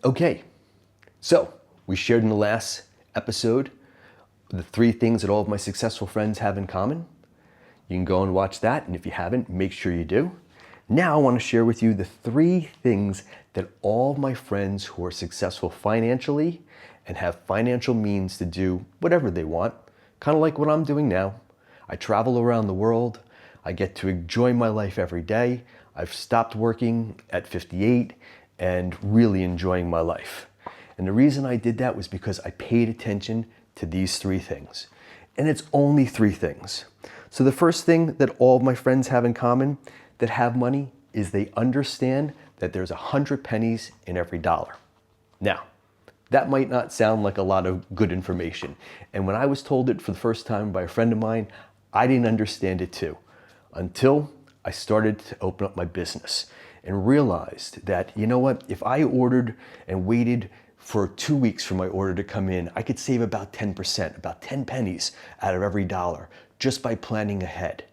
Okay, so we shared in the last episode the 3 things that all of my successful friends have in common. You can go and watch that, and if you haven't, make sure you do. Now I want to share with you the 3 things that all of my friends who are successful financially and have financial means to do whatever they want, kind of like what I'm doing now. I travel around the world. I get to enjoy my life every day. I've stopped working at 58 and really enjoying my life. And the reason I did that was because I paid attention to these 3 things. And it's only 3 things. So the first thing that all of my friends have in common that have money is they understand that there's 100 pennies in every dollar. Now, that might not sound like a lot of good information. And when I was told it for the first time by a friend of mine, I didn't understand it too, until I started to open up my business and realized that, you know what, if I ordered and waited for 2 weeks for my order to come in, I could save about 10%, about 10 pennies out of every dollar just by planning ahead.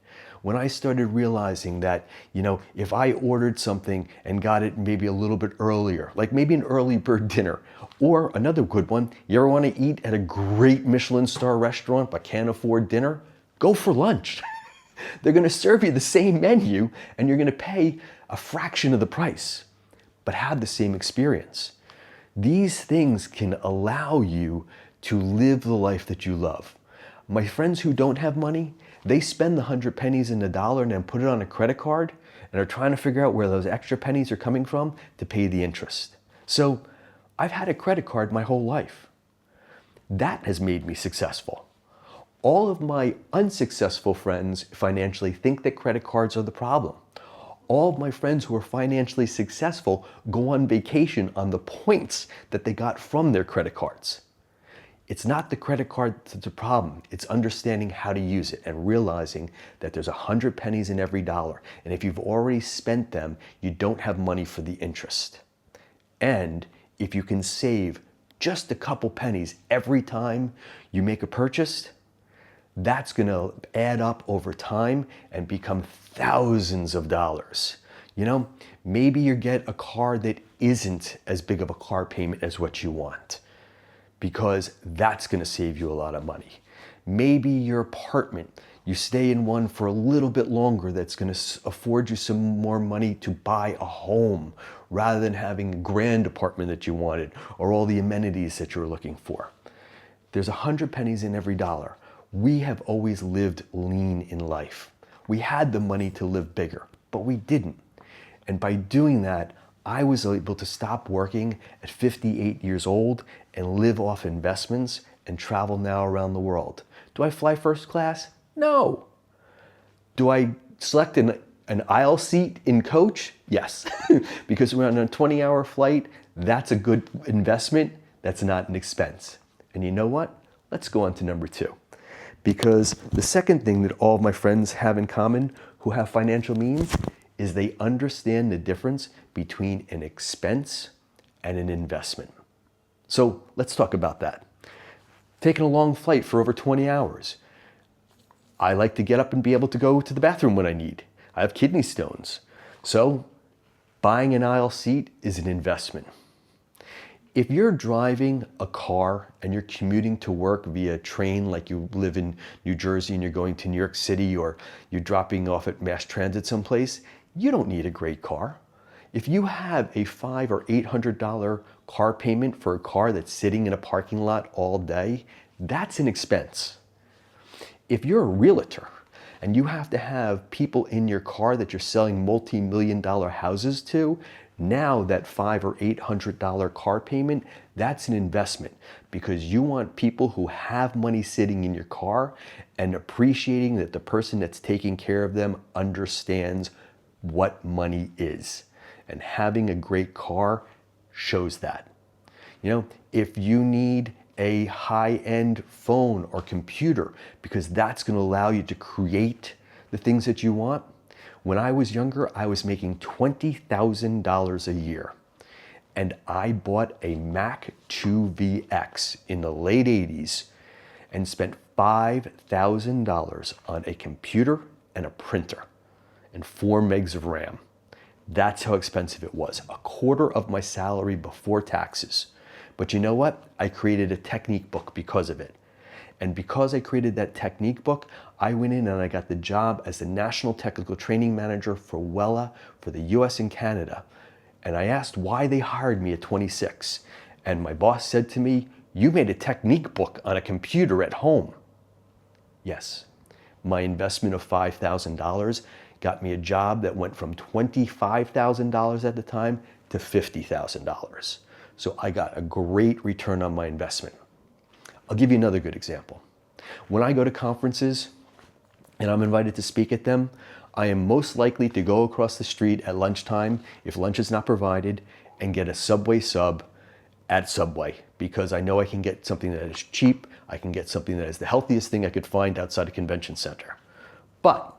When I started realizing that, if I ordered something and got it maybe a little bit earlier, like maybe an early bird dinner, or another good one, you ever want to eat at a great Michelin star restaurant but can't afford dinner? Go for lunch. They're going to serve you the same menu and you're going to pay a fraction of the price, but have the same experience. These things can allow you to live the life that you love. My friends who don't have money, they spend the 100 pennies in the dollar and then put it on a credit card and are trying to figure out where those extra pennies are coming from to pay the interest. So I've had a credit card my whole life. That has made me successful. All of my unsuccessful friends financially think that credit cards are the problem. All of my friends who are financially successful go on vacation on the points that they got from their credit cards. It's not the credit card that's the problem. It's understanding how to use it and realizing that there's 100 pennies in every dollar. And if you've already spent them, you don't have money for the interest. And if you can save just a couple pennies every time you make a purchase, that's going to add up over time and become thousands of dollars. Maybe you get a car that isn't as big of a car payment as what you want, because that's going to save you a lot of money. Maybe your apartment, you stay in one for a little bit longer, that's going to afford you some more money to buy a home rather than having a grand apartment that you wanted or all the amenities that you were looking for. There's 100 pennies in every dollar. We have always lived lean in life. We had the money to live bigger, but we didn't. And by doing that, I was able to stop working at 58 years old and live off investments and travel now around the world. Do I fly first class? No. Do I select an aisle seat in coach? Yes. Because we're on a 20-hour flight, that's a good investment. That's not an expense. And you know what? Let's go on to number 2. Because the second thing that all of my friends have in common who have financial means is they understand the difference between an expense and an investment. So let's talk about that. Taking a long flight for over 20 hours. I like to get up and be able to go to the bathroom when I need. I have kidney stones. So buying an aisle seat is an investment. If you're driving a car and you're commuting to work via train, like you live in New Jersey and you're going to New York City, or you're dropping off at mass transit someplace, you don't need a great car. If you have a $500 or $800 car payment for a car that's sitting in a parking lot all day, that's an expense. If you're a realtor and you have to have people in your car that you're selling multi-million-dollar houses to, now that $500 or $800 car payment, that's an investment, because you want people who have money sitting in your car and appreciating that the person that's taking care of them understands what money is. And having a great car shows that. If you need a high-end phone or computer, because that's going to allow you to create the things that you want. When I was younger, I was making $20,000 a year. And I bought a Mac 2VX in the late 80s and spent $5,000 on a computer and a printer and 4 megs of RAM. That's how expensive it was. A quarter of my salary before taxes. But you know what? I created a technique book because of it. And because I created that technique book, I went in and I got the job as the National Technical Training Manager for Wella for the US and Canada. And I asked why they hired me at 26. And my boss said to me, "You made a technique book on a computer at home." Yes, my investment of $5,000 got me a job that went from $25,000 at the time to $50,000. So I got a great return on my investment. I'll give you another good example. When I go to conferences and I'm invited to speak at them, I am most likely to go across the street at lunchtime, if lunch is not provided, and get a Subway sub at Subway, because I know I can get something that is cheap. I can get something that is the healthiest thing I could find outside a convention center. But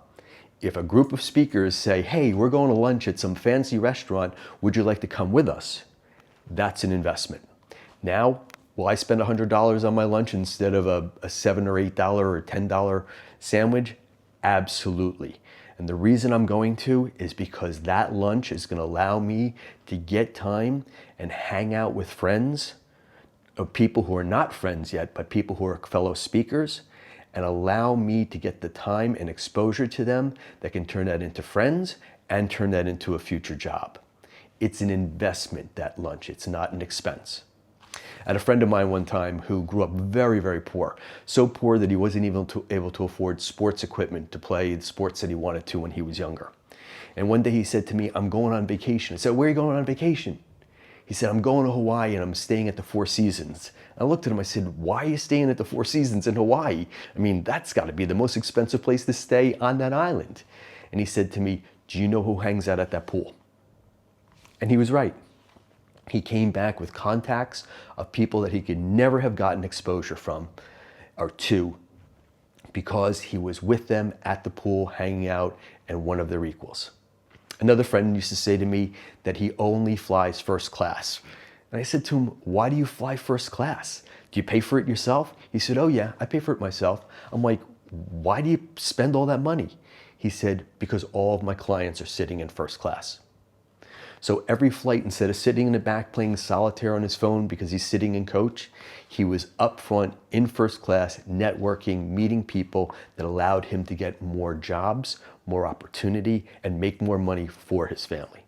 if a group of speakers say, "Hey, we're going to lunch at some fancy restaurant, would you like to come with us?" That's an investment. Now, will I spend $100 on my lunch instead of a $7 or $8 or $10 sandwich? Absolutely. And the reason I'm going to is because that lunch is going to allow me to get time and hang out with friends, or people who are not friends yet, but people who are fellow speakers, and allow me to get the time and exposure to them that can turn that into friends and turn that into a future job. It's an investment, that lunch. It's not an expense. I had a friend of mine one time who grew up very, very poor. So poor that he wasn't even able to afford sports equipment to play the sports that he wanted to when he was younger. And one day he said to me, "I'm going on vacation." I said, "Where are you going on vacation?" He said, "I'm going to Hawaii and I'm staying at the Four Seasons." I looked at him, I said, "Why are you staying at the Four Seasons in Hawaii? I mean, that's got to be the most expensive place to stay on that island." And he said to me, "Do you know who hangs out at that pool?" And he was right. He came back with contacts of people that he could never have gotten exposure from or to, because he was with them at the pool, hanging out, and one of their equals. Another friend used to say to me that he only flies first class. And I said to him, "Why do you fly first class? Do you pay for it yourself?" He said, "Oh yeah, I pay for it myself." I'm like, "Why do you spend all that money?" He said, "Because all of my clients are sitting in first class." So every flight, instead of sitting in the back playing solitaire on his phone because he's sitting in coach, he was up front in first class, networking, meeting people that allowed him to get more jobs, more opportunity, and make more money for his family.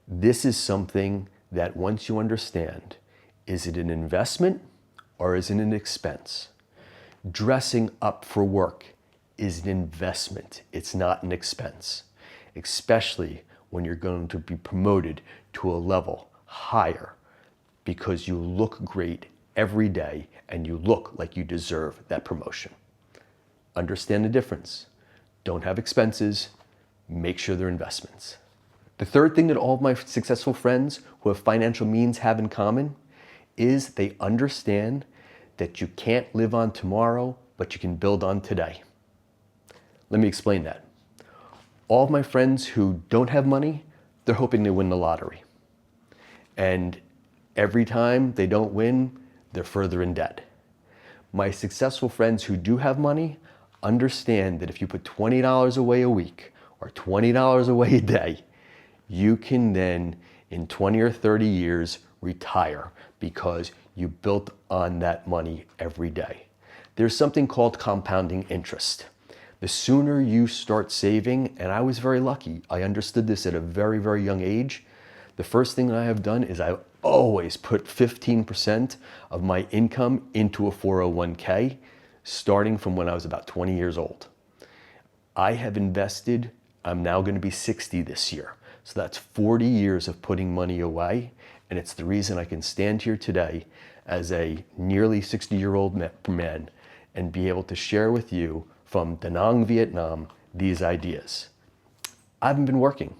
This is something that once you understand, is it an investment or is it an expense? Dressing up for work is an investment. It's not an expense, especially when you're going to be promoted to a level higher, because you look great every day and you look like you deserve that promotion. Understand the difference. Don't have expenses. Make sure they're investments. The third thing that all of my successful friends who have financial means have in common is they understand that you can't live on tomorrow, but you can build on today. Let me explain that. All of my friends who don't have money, they're hoping they win the lottery. And every time they don't win, they're further in debt. My successful friends who do have money understand that if you put $20 away a week or $20 away a day, you can then, in 20 or 30 years, retire because you built on that money every day. There's something called compounding interest. The sooner you start saving, and I was very lucky, I understood this at a very, very young age. The first thing that I have done is I always put 15% of my income into a 401k, starting from when I was about 20 years old. I have invested, I'm now going to be 60 this year. So that's 40 years of putting money away. And it's the reason I can stand here today as a nearly 60-year-old man and be able to share with you from Da Nang, Vietnam, these ideas. I haven't been working.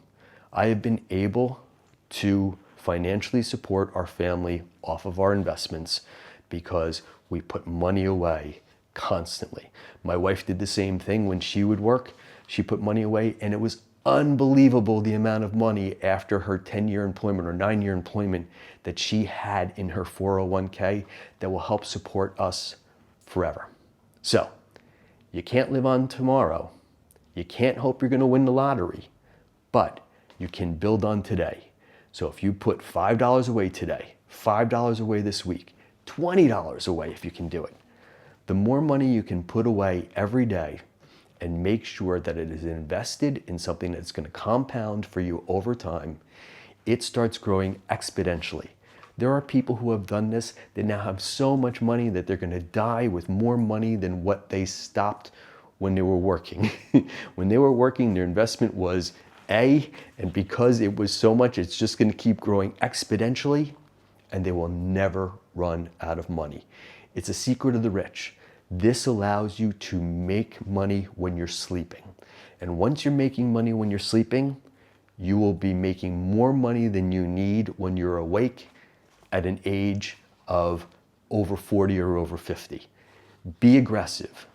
I have been able to financially support our family off of our investments because we put money away constantly. My wife did the same thing when she would work. She put money away, and it was unbelievable the amount of money after her 10-year employment or 9-year employment that she had in her 401k that will help support us forever. So, you can't live on tomorrow. You can't hope you're going to win the lottery, but you can build on today. So if you put $5 away today, $5 away this week, $20 away if you can do it, the more money you can put away every day and make sure that it is invested in something that's going to compound for you over time, it starts growing exponentially. There are people who have done this that now have so much money that they're going to die with more money than what they stopped when they were working. When they were working, their investment was A, and because it was so much, it's just going to keep growing exponentially, and they will never run out of money. It's a secret of the rich. This allows you to make money when you're sleeping. And once you're making money when you're sleeping, you will be making more money than you need when you're awake at an age of over 40 or over 50. Be aggressive.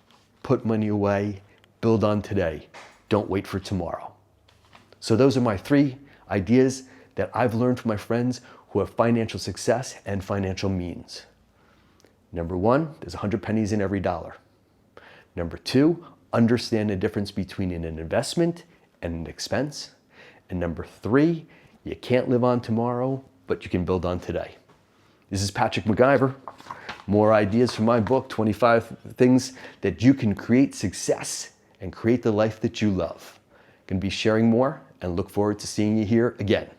Put money away. Build on today. Don't wait for tomorrow. So those are my 3 ideas that I've learned from my friends who have financial success and financial means. Number 1, there's 100 pennies in every dollar. Number 2, understand the difference between an investment and an expense. And number 3, you can't live on tomorrow, but you can build on today. This is Patrick McIvor. More ideas from my book, 25 Things That You Can Create Success and Create the Life That You Love. Going to be sharing more and look forward to seeing you here again.